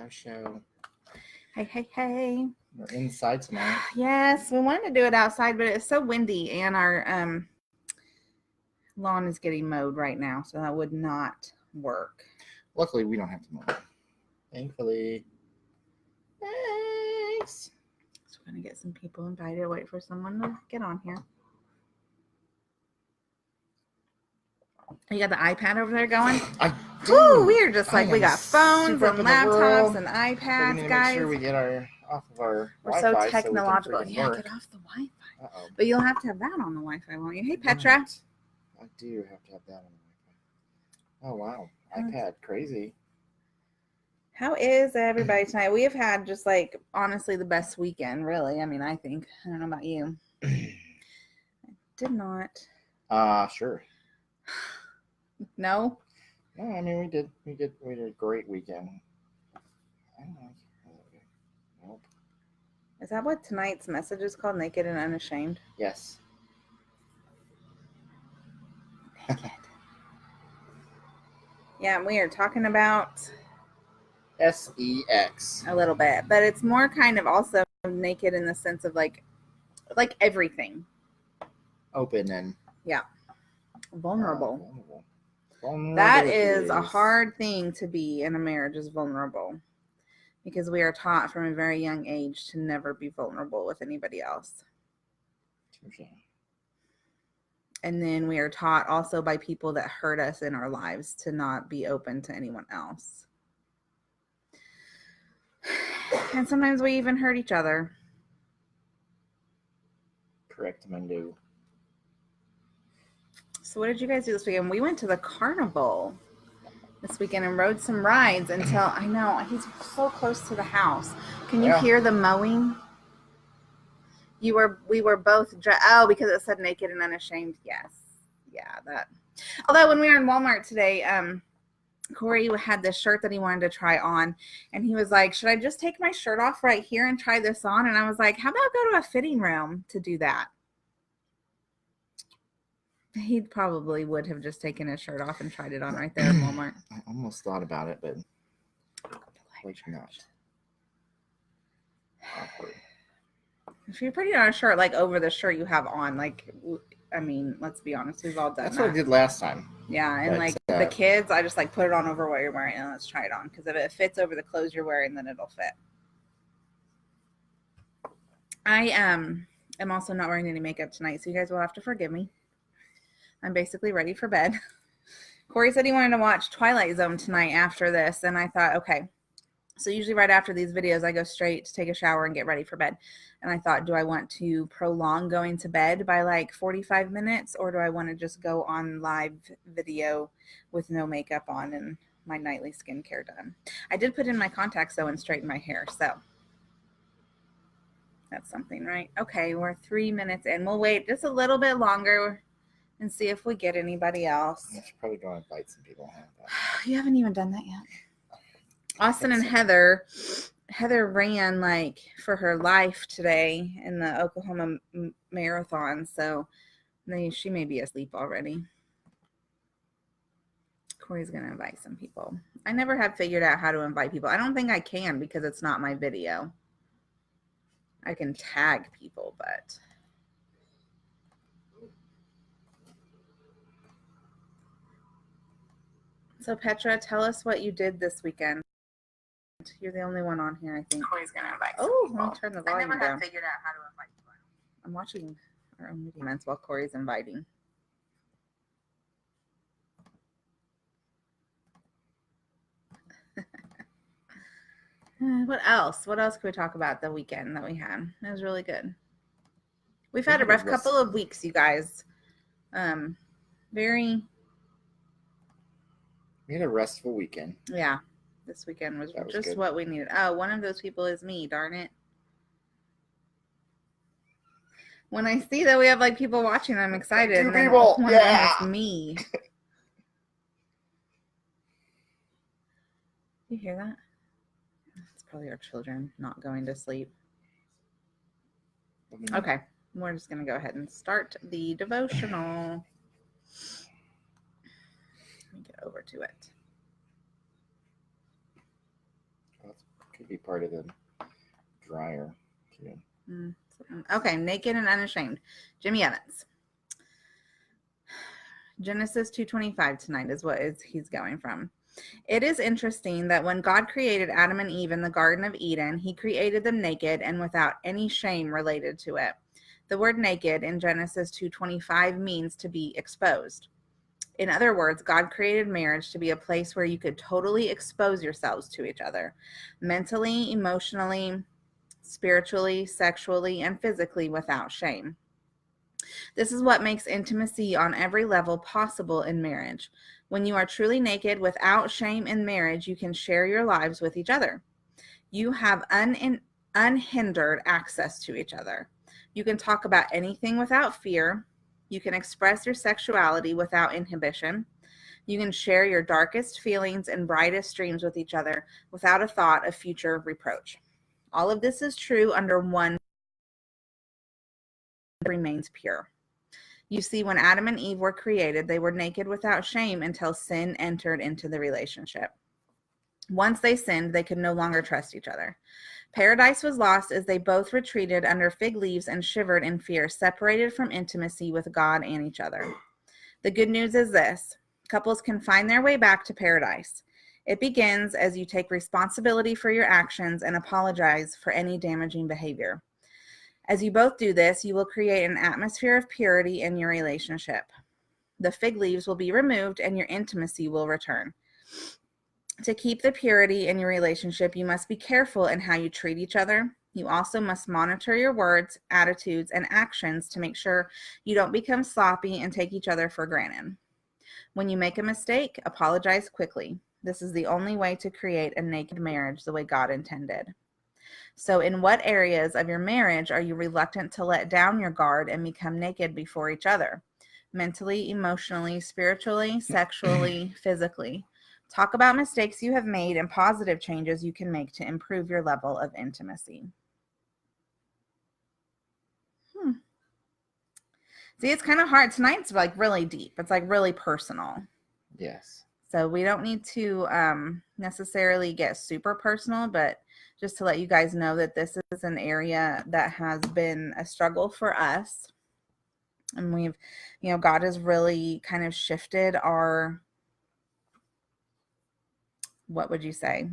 our show. Hey. We're inside tonight. Yes, we wanted to do it outside, but it's so windy, and our lawn is getting mowed right now, so that would not work. Luckily, we don't have to mow it. Thankfully. Thanks. So we're going to get some people invited. Wait for someone to get on here. You got the iPad over there going? I do. Woo, we are just like, we got phones and laptops and iPads, we need to guys. make sure we get off of our We're Wi-Fi so technological. so we can Yeah, work. get off the Wi-Fi. Uh-oh. But you'll have to have that on the Wi-Fi, won't you? Hey, Petra. Right. I do have to have that on the Wi-Fi. Oh, wow. iPad. Crazy. How is everybody tonight? We have had just like, honestly, the best weekend, really. I mean, I think. I don't know about you. I did not. Sure. No? No, I mean, we did a great weekend. I don't know. Nope. Is that what tonight's message is called? Naked and Unashamed? Yes. Naked. Yeah, we are talking about sex. a little bit, but it's more kind of also naked in the sense of like everything. Open and vulnerable. Vulnerable. That is a hard thing to be in a marriage, is vulnerable. Because we are taught from a very young age to never be vulnerable with anybody else. And then we are taught also by people that hurt us in our lives to not be open to anyone else. And sometimes we even hurt each other. Correct, Mendo. So what did you guys do this weekend? We went to the carnival this weekend and rode some rides until, I know, he's so close to the house. Can you hear the mowing? We were both because it said naked and unashamed. Yes. Yeah, that. Although when we were in Walmart today, Corey had this shirt that he wanted to try on, and he was like, should I just take my shirt off right here and try this on? And I was like, how about go to a fitting room to do that? He probably would have just taken his shirt off and tried it on right there in Walmart. I almost thought about it, but like not. Awkward. If you're putting on a shirt like over the shirt you have on, like, I mean, let's be honest, we've all done that. That's what I did last time. Yeah, and like the kids, I just like put it on over what you're wearing and let's try it on. Because if it fits over the clothes you're wearing, then it'll fit. I am also not wearing any makeup tonight, so you guys will have to forgive me. I'm basically ready for bed. Corey said he wanted to watch Twilight Zone tonight after this, and I thought, okay. So usually right after these videos, I go straight to take a shower and get ready for bed. And I thought, do I want to prolong going to bed by like 45 minutes, or do I want to just go on live video with no makeup on and my nightly skincare done? I did put in my contacts, though, and straighten my hair, so that's something, right? Okay, we're 3 minutes in. We'll wait just a little bit longer and see if we get anybody else. I should probably go and invite some people. You haven't even done that yet. Austin and Heather ran like for her life today in the Oklahoma marathon, so she may be asleep already. Corey's gonna invite some people. I never have figured out how to invite people. I don't think I can because it's not my video. I can tag people, but so Petra, tell us what you did this weekend. You're the only one on here, I think. Corey's gonna invite. Oh, let me turn the volume down. I never down. have figured out how to invite people. I'm watching our own comments while Corey's inviting. What else? What else can we talk about the weekend that we had? It was really good. We've had a rough couple of weeks, you guys. We had a restful weekend. Yeah. This weekend was just good. what we needed. Oh, one of those people is me, darn it. When I see that we have like people watching, I'm excited. 2 people. Yeah. It's me. You hear that? It's probably our children not going to sleep. Okay. We're just going to go ahead and start the devotional. Let me get over to it. could be part of the dryer too. Okay, naked and unashamed. Jimmy Evans. Genesis 2:25 tonight is what he's going from. It is interesting that when God created Adam and Eve in the Garden of Eden, he created them naked and without any shame related to it. The word naked in Genesis 2:25 means to be exposed. In other words, God created marriage to be a place where you could totally expose yourselves to each other, mentally, emotionally, spiritually, sexually, and physically without shame. This is what makes intimacy on every level possible in marriage. When you are truly naked without shame in marriage, you can share your lives with each other. You have unhindered access to each other. You can talk about anything without fear. You can express your sexuality without inhibition. You can share your darkest feelings and brightest dreams with each other without a thought of future reproach. All of this is true under one remains pure. You see, when Adam and Eve were created, they were naked without shame until sin entered into the relationship. Once they sinned, they could no longer trust each other. Paradise was lost as they both retreated under fig leaves and shivered in fear, separated from intimacy with God and each other. The good news is this: couples can find their way back to paradise. It begins as you take responsibility for your actions and apologize for any damaging behavior. As you both do this, you will create an atmosphere of purity in your relationship. The fig leaves will be removed and your intimacy will return. To keep the purity in your relationship, you must be careful in how you treat each other. You also must monitor your words, attitudes, and actions to make sure you don't become sloppy and take each other for granted. When you make a mistake, apologize quickly. This is the only way to create a naked marriage the way God intended. So in what areas of your marriage are you reluctant to let down your guard and become naked before each other? Mentally, emotionally, spiritually, sexually, physically. Talk about mistakes you have made and positive changes you can make to improve your level of intimacy. See, it's kind of hard. Tonight's like really deep. It's like really personal. Yes. So we don't need to necessarily get super personal, but just to let you guys know that this is an area that has been a struggle for us. And we've, God has really kind of shifted our, what would you say?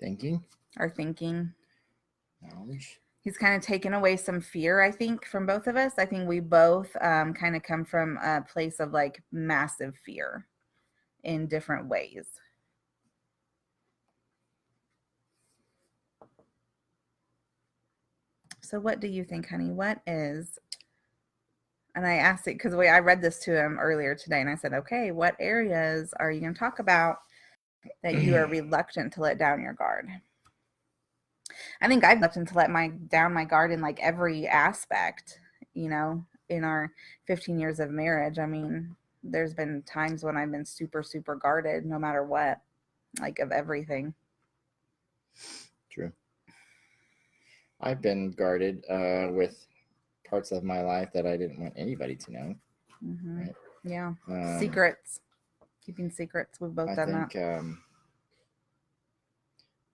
Thinking. Our thinking. Knowledge. He's kind of taken away some fear, I think, from both of us. I think we both kind of come from a place of like massive fear in different ways. So what do you think, honey? What is, and I asked it because I read this to him earlier today and I said, okay, what areas are you going to talk about that you are reluctant to let down your guard? I think I've reluctant to let down my guard in like every aspect, in our 15 years of marriage. I mean, there's been times when I've been super, super guarded no matter what, like of everything. True. I've been guarded with parts of my life that I didn't want anybody to know. Mm-hmm. Right? Yeah. Secrets. Keeping secrets. We've both done that.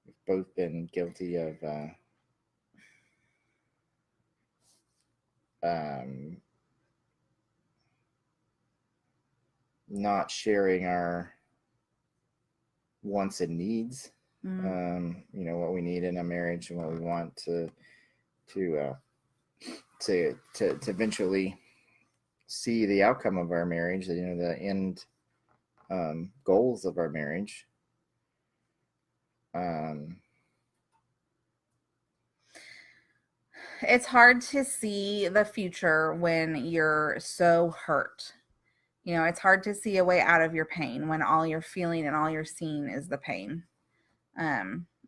We've both been guilty of not sharing our wants and needs. What we need in a marriage and what we want to eventually see the outcome of our marriage, the end goals of our marriage. It's hard to see the future when you're so hurt. It's hard to see a way out of your pain when all you're feeling and all you're seeing is the pain.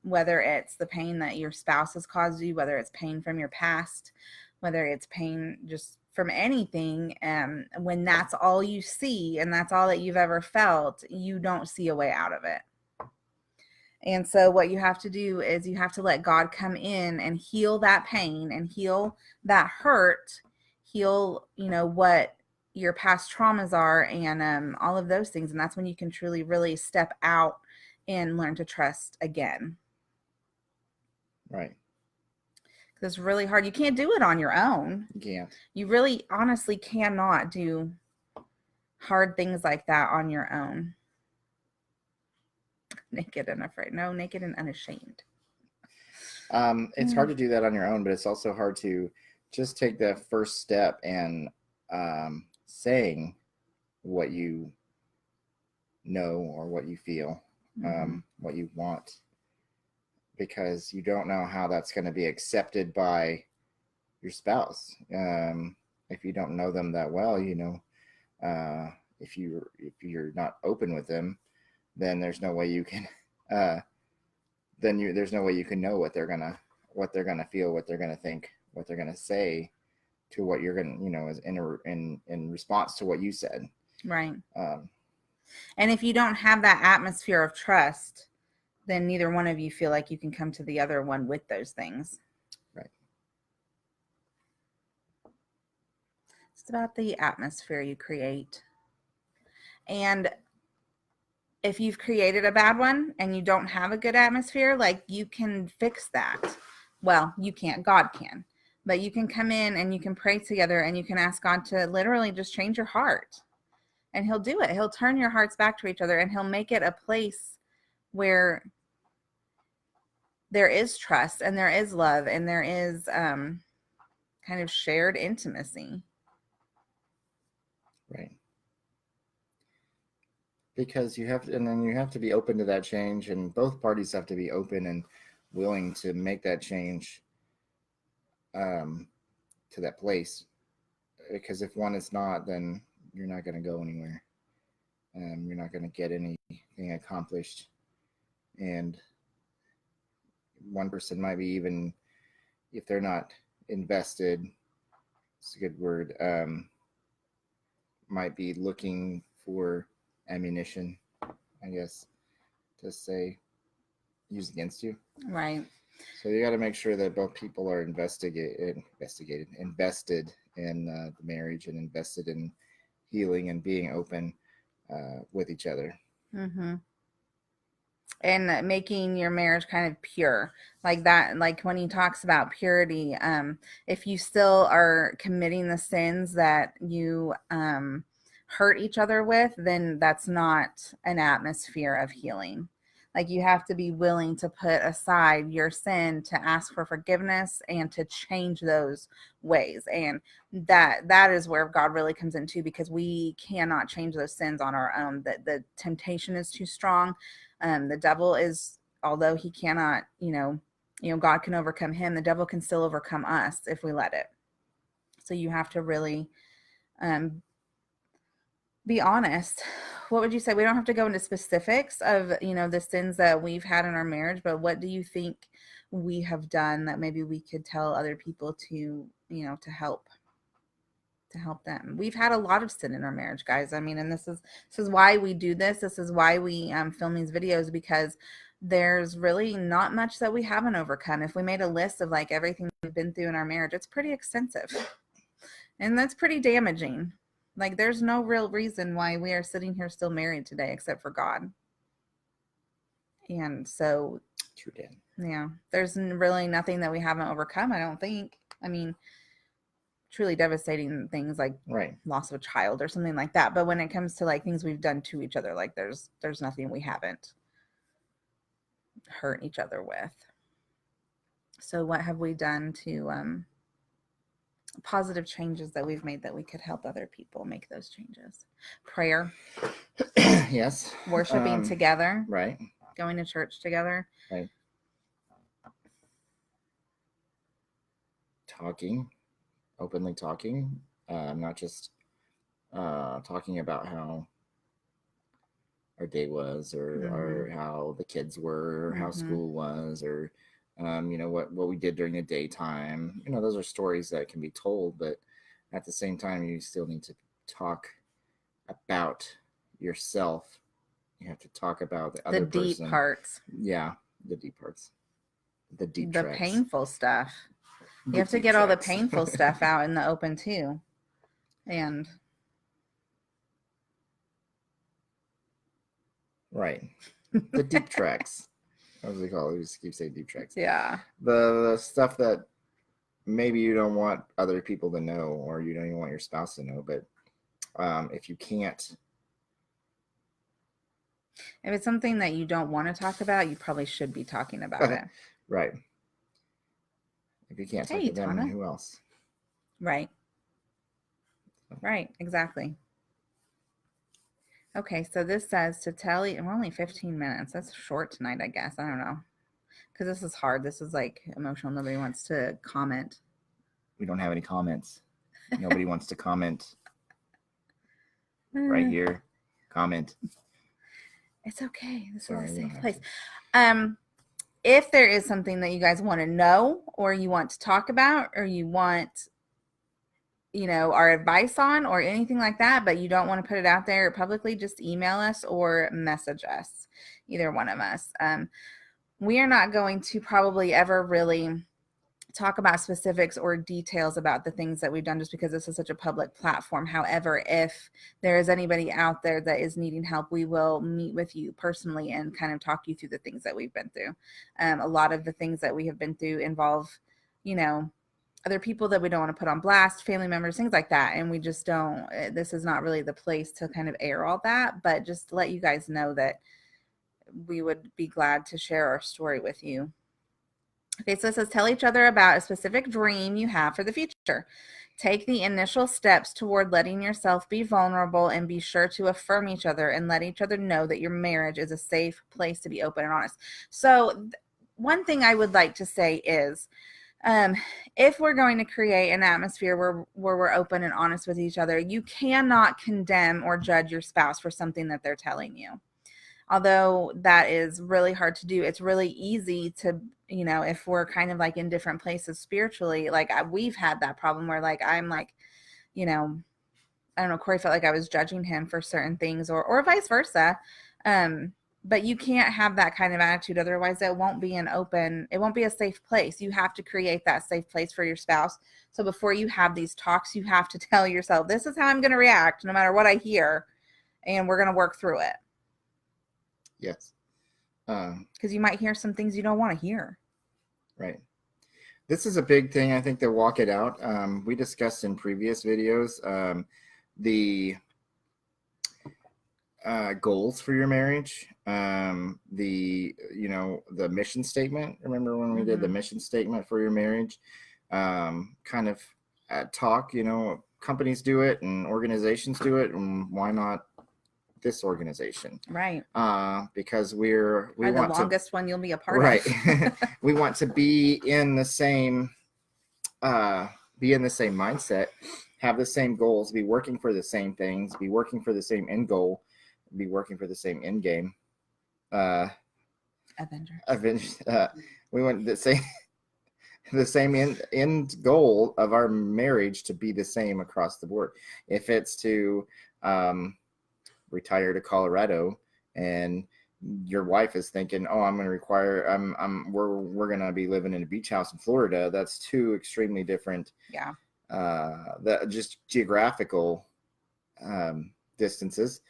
Whether it's the pain that your spouse has caused you, whether it's pain from your past, whether it's pain just from anything, when that's all you see and that's all that you've ever felt, you don't see a way out of it. And so what you have to do is you have to let God come in and heal that pain and heal that hurt, heal, what your past traumas are and all of those things. And that's when you can truly, really step out and learn to trust again. Right. It's really hard. You can't do it on your own. You can't. You really honestly cannot do hard things like that on your own. Naked and afraid. No, naked and unashamed. It's hard to do that on your own, but it's also hard to just take the first step and saying what you know or what you feel, what you want, because you don't know how that's going to be accepted by your spouse. If you don't know them that well, if you're not open with them, then there's no way you can there's no way you can know what they're gonna feel, what they're gonna think, what they're gonna say to what you're gonna as in response to what you said. Right. And if you don't have that atmosphere of trust, then neither one of you feel like you can come to the other one with those things. Right. It's about the atmosphere you create. And if you've created a bad one and you don't have a good atmosphere, like, you can fix that. Well, you can't. God can. But you can come in and you can pray together and you can ask God to literally just change your heart. And he'll do it. He'll turn your hearts back to each other, and he'll make it a place where there is trust and there is love and there is kind of shared intimacy. Right. Because you have to be open to that change, and both parties have to be open and willing to make that change to that place. Because if one is not, then you're not going to go anywhere. You're not going to get anything accomplished. And one person might be, even if they're not invested, it's a good word, might be looking for ammunition, I guess, to say, use against you. Right. So you got to make sure that both people are invested in the marriage, and invested in healing and being open with each other. Mm-hmm. And making your marriage kind of pure, like that. Like when he talks about purity, if you still are committing the sins that you hurt each other with, then that's not an atmosphere of healing. Like, you have to be willing to put aside your sin, to ask for forgiveness, and to change those ways. And that is where God really comes into, because we cannot change those sins on our own. The temptation is too strong. The devil is, although he cannot, God can overcome him, the devil can still overcome us if we let it. So you have to really be honest. What would you say? We don't have to go into specifics of, the sins that we've had in our marriage, but what do you think we have done that maybe we could tell other people to help them? We've had a lot of sin in our marriage, guys. I mean, and this is why we do this. This is why we film these videos, because there's really not much that we haven't overcome. If we made a list of like everything we've been through in our marriage, it's pretty extensive, and that's pretty damaging. Like, there's no real reason why we are sitting here still married today except for God. And so, True, Dan. Yeah, there's really nothing that we haven't overcome, I don't think. I mean, truly devastating things like loss of a child or something like that. But when it comes to like things we've done to each other, like there's nothing we haven't hurt each other with. So what have we done to positive changes that we've made that we could help other people make those changes? Prayer. Yes. Worshiping together. Right. Going to church together. Right. Openly talking, not just talking about how our day was, or how the kids were, or how school was, or what we did during the daytime. Those are stories that can be told, but at the same time, you still need to talk about yourself. You have to talk about the other person. The deep parts. Yeah, the deep parts. The tracks. Painful stuff. You have to get all the painful stuff out in the open too. And right. The deep tracks. what do they call it? We just keep saying deep tracks. Yeah. The stuff that maybe you don't want other people to know, or you don't even want your spouse to know, but if you can't. If it's something that you don't want to talk about, you probably should be talking about it. Right. If you can't talk to them, then who else? Right. Right, exactly. Okay, so this says to tell you, we're only 15 minutes. That's short tonight, I guess. I don't know. Because this is hard. This is like emotional. Nobody wants to comment. We don't have any comments. Nobody wants to comment. Right here. Comment. It's okay. This is a safe place. If there is something that you guys want to know, or you want to talk about, or you want, our advice on, or anything like that, but you don't want to put it out there publicly, just email us or message us, either one of us. We are not going to probably ever really talk about specifics or details about the things that we've done, just because this is such a public platform. However, if there is anybody out there that is needing help, we will meet with you personally and kind of talk you through the things that we've been through. A lot of the things that we have been through involve, other people that we don't want to put on blast, family members, things like that. And we just don't, this is not really the place to kind of air all that, but just to let you guys know that we would be glad to share our story with you. Okay, so it says, tell each other about a specific dream you have for the future. Take the initial steps toward letting yourself be vulnerable, and be sure to affirm each other and let each other know that your marriage is a safe place to be open and honest. So one thing I would like to say is, if we're going to create an atmosphere where we're open and honest with each other, you cannot condemn or judge your spouse for something that they're telling you. Although that is really hard to do, it's really easy to, if we're kind of like in different places spiritually, like we've had that problem where like, I'm like, I don't know, Corey felt like I was judging him for certain things, or vice versa. But you can't have that kind of attitude. Otherwise it won't be a safe place. You have to create that safe place for your spouse. So before you have these talks, you have to tell yourself, this is how I'm going to react no matter what I hear. And we're going to work through it. Yes. Because you might hear some things you don't want to hear. Right. This is a big thing, I think, to walk it out. We discussed in previous videos the goals for your marriage, the mission statement. Remember when we did the mission statement for your marriage? Kind of talk, companies do it and organizations do it, and why not this organization? Right. Because we want the longest one you'll be a part of. Right. We want to be in the same mindset, have the same goals, be working for the same things, be working for the same end goal, be working for the same end game. Avengers. We want the same end goal of our marriage to be the same across the board. If it's to retire to Colorado, and your wife is thinking, oh, we're gonna be living in a beach house in Florida, that's two extremely different just geographical distances,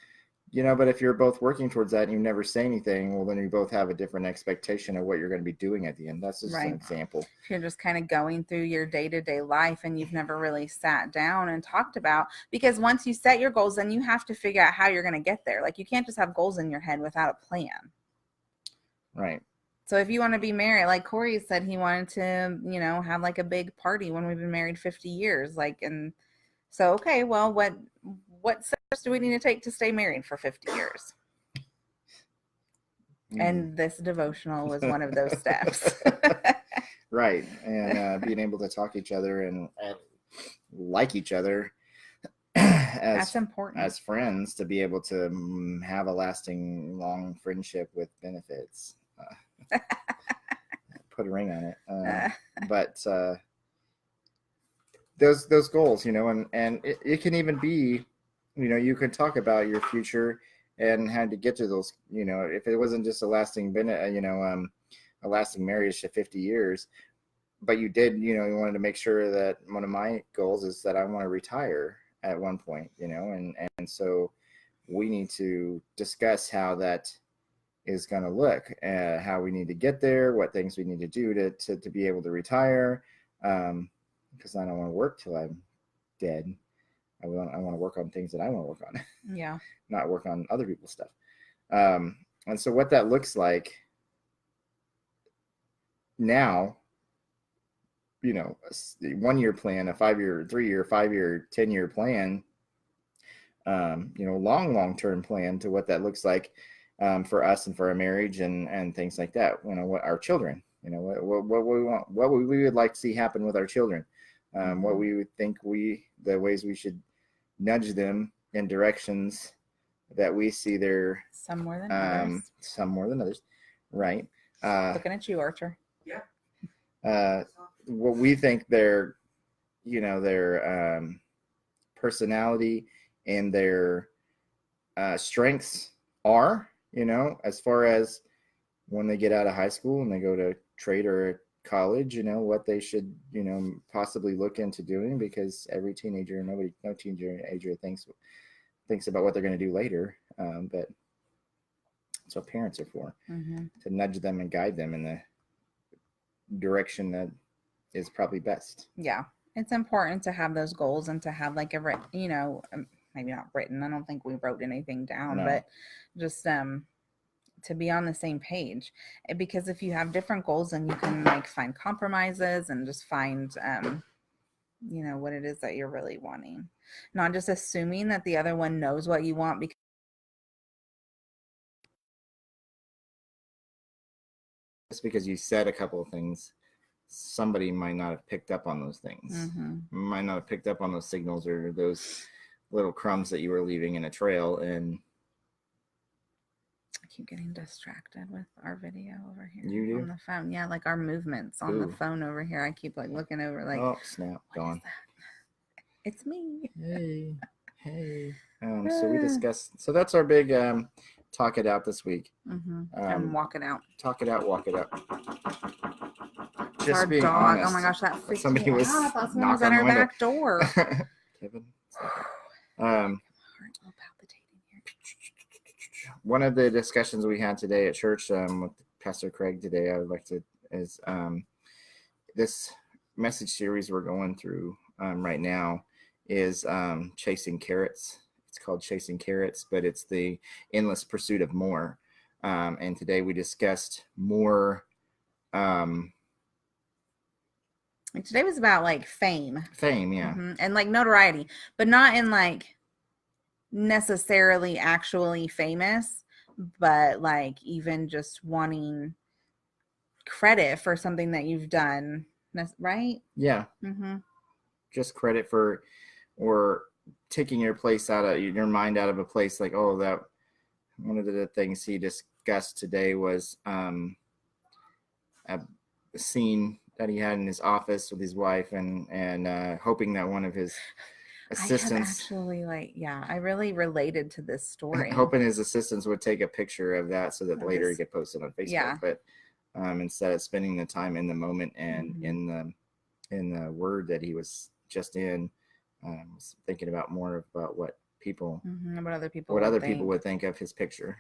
but if you're both working towards that and you never say anything, well, then you both have a different expectation of what you're going to be doing at the end. That's just an example. If you're just kind of going through your day-to-day life and you've never really sat down and talked about, because once you set your goals, then you have to figure out how you're going to get there. Like, you can't just have goals in your head without a plan. Right. So if you want to be married, like Corey said, he wanted to, have like a big party when we've been married 50 years. And so, okay, well, what steps do we need to take to stay married for 50 years? And this devotional was one of those steps. Right. And being able to talk to each other and like each other that's important. As friends, to be able to have a lasting, long friendship with benefits. Put a ring on it. But those goals, and it can even be, you can talk about your future and how to get to those, if it wasn't just a lasting a lasting marriage to 50 years, but you did, you wanted to make sure that one of my goals is that I want to retire at one point, and so we need to discuss how that is going to look, how we need to get there, what things we need to do to be able to retire. Because I don't want to work till I'm dead. I want to work on things that I want to work on. Yeah. Not work on other people's stuff. And so what that looks like now, a 1-year plan, a 5-year, 3-year, 5-year, 10-year plan, long-term plan to what that looks like for us and for our marriage and things like that. What our children, what we want, what we would like to see happen with our children, what we would think the ways we should nudge them in directions that we see their some more than others. Some more than others, right? Looking at you, Archer. Yeah. What we think their personality and their strengths are, as far as when they get out of high school and they go to trade or college, what they should, possibly look into doing, because every teenager, no teenager thinks about what they're going to do later. But that's what parents are for, to nudge them and guide them in the direction that is probably best. Yeah. It's important to have those goals and to have like maybe not written. I don't think we wrote anything down, but just to be on the same page. Because if you have different goals, then you can like find compromises and just find what it is that you're really wanting. Not just assuming that the other one knows what you want, just because you said a couple of things, somebody might not have picked up on those things. Might not have picked up on those signals or those little crumbs that you were leaving in a trail. And I keep getting distracted with our video over here. You do? On the phone. Yeah, like our movements on the phone over here. I keep like looking over like, oh snap, gone. It's me. Hey. So we discussed, so that's our big talk it out this week. And walk it out. Talk it out, walk it out. Just our being dog. Honest. Oh my gosh, that freaked me out. I thought someone was at our back door. Kevin. One of the discussions we had today at church with Pastor Craig today, I would like to, is this message series we're going through right now is Chasing Carrots. It's called Chasing Carrots, but it's the endless pursuit of more. And today we discussed more. Today was about like fame. Yeah. And like notoriety, but not in like necessarily actually famous, but like even just wanting credit for something that you've done, right? Yeah. Just credit for, or taking your place out of your mind out of a place, like, oh, that one of the things he discussed today was a scene that he had in his office with his wife and hoping that one of his assistants, I really related to this story. Hoping his assistants would take a picture of that so that later it get posted on Facebook. Yeah. But instead of spending the time in the moment and in the word that he was just in, was thinking about more about what people, what other people would think of his picture.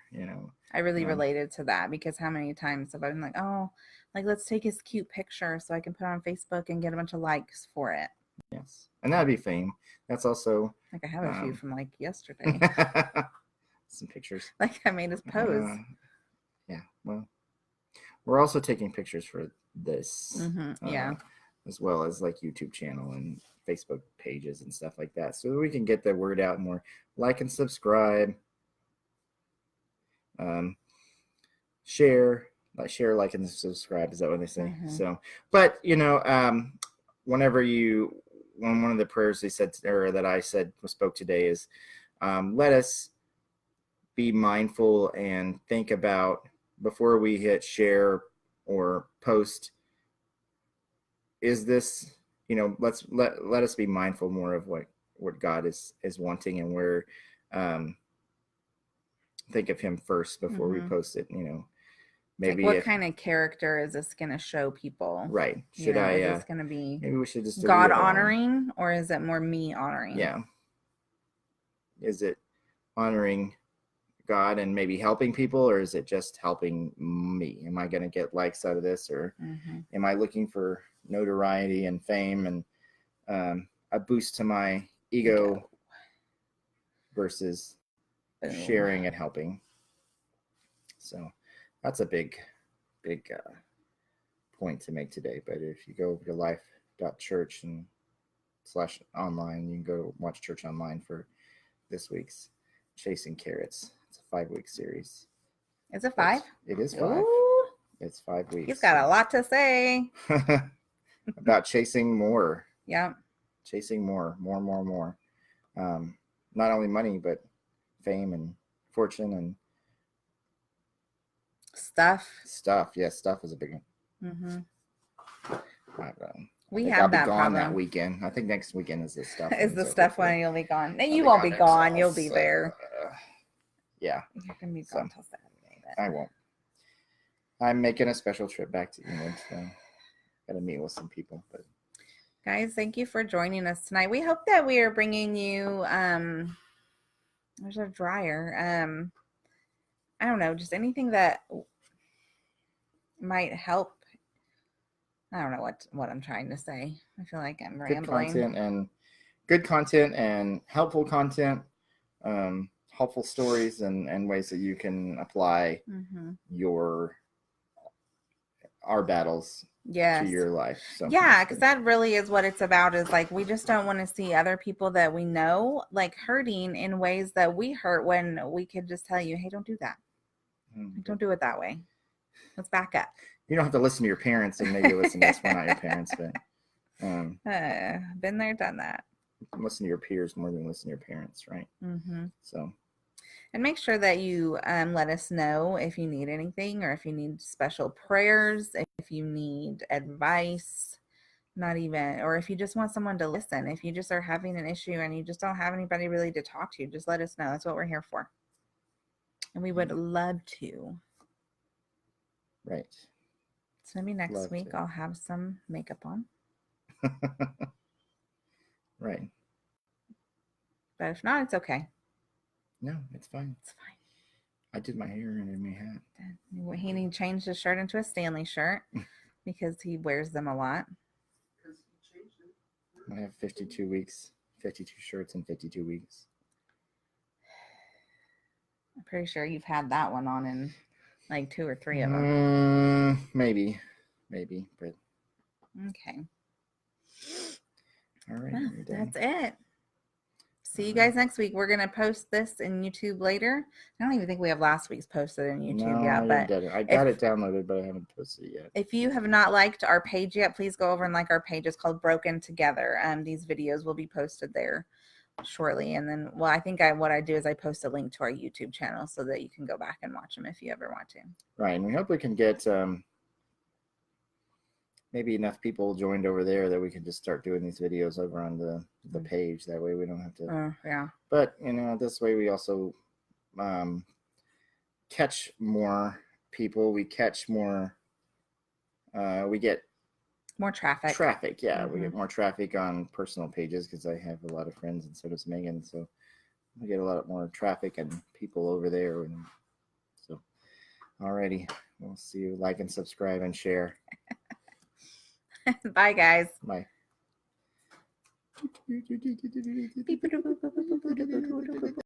I really related to that, because how many times have I been like, oh, like let's take his cute picture so I can put it on Facebook and get a bunch of likes for it. Yes, and that'd be fame. That's also like I have a few from like yesterday. Some pictures. Like I made his pose. Yeah. Well, we're also taking pictures for this. Yeah. As well as like YouTube channel and Facebook pages and stuff like that, so we can get the word out more. Like and subscribe. Share, like, and subscribe. Is that what they say? So, but when one of the prayers they said, or that I said spoke today, is let us be mindful and think about before we hit share or post. Is this, let us be mindful more of what God is wanting, and where think of him first before we post it. Maybe like what kind of character is this going to show people? Right. Is this going to be maybe we should just God honoring, or is it more me honoring? Yeah. Is it honoring God and maybe helping people, or is it just helping me? Am I going to get likes out of this, or am I looking for notoriety and fame and a boost to my ego versus sharing and helping? So that's a big point to make today. But if you go over to life.church and /online, you can go watch church online for this week's Chasing Carrots. It's a 5-week series. Is it 5? It is 5. Ooh, It's 5 weeks. He's got a lot to say. About chasing more. Yeah. Chasing more. Not only money, but fame and fortune and stuff. Yeah, stuff is a big one. We have that gone problem that weekend. I think next weekend is the stuff. Is the stuff when you'll be gone? No, you won't be gone. You'll be there. Yeah. You're gonna be gone till Saturday. I won't. I'm making a special trip back to England, so gotta meet with some people. But guys, thank you for joining us tonight. We hope that we are bringing you. There's a dryer. I don't know, just anything that might help. I don't know what I'm trying to say. I feel like I'm rambling. Good content and helpful content, helpful stories and ways that you can apply our battles to your life. So yeah, because that really is what it's about, is like we just don't want to see other people that we know like hurting in ways that we hurt, when we could just tell you, hey, don't do that. Don't do it that way. Let's back up. You don't have to listen to your parents, and maybe listen to us. We're not your parents, but been there, done that. Listen to your peers more than listen to your parents, right? So, and make sure that you let us know if you need anything, or if you need special prayers, if you need advice, or if you just want someone to listen. If you just are having an issue and you just don't have anybody really to talk to, just let us know. That's what we're here for, and we would love to. Right. So maybe next week I'll have some makeup on. Right. But if not, it's okay. No, it's fine. It's fine. I did my hair and did my hat. He changed his shirt into a Stanley shirt because he wears them a lot. I have 52 weeks, 52 shirts in 52 weeks. I'm pretty sure you've had that one on in like 2 or 3 of them. Maybe, but okay. All right, well, that's it. See you guys next week. We're gonna post this in YouTube later. I don't even think we have last week's posted in YouTube yet, but I got it downloaded, but I haven't posted it yet. If you have not liked our page yet, please go over and like our page. It's called Broken Together. These videos will be posted there shortly, and then I think what I do is I post a link to our YouTube channel so that you can go back and watch them if you ever want to. Right, and we hope we can get maybe enough people joined over there that we can just start doing these videos over on the page. That way we don't have to. Yeah. But this way we also catch more people. We catch more. We get more traffic. Traffic, yeah. We get more traffic on personal pages because I have a lot of friends, and so does Megan. So we get a lot more traffic and people over there. So, alrighty, we'll see you. Like and subscribe and share. Bye, guys. Bye.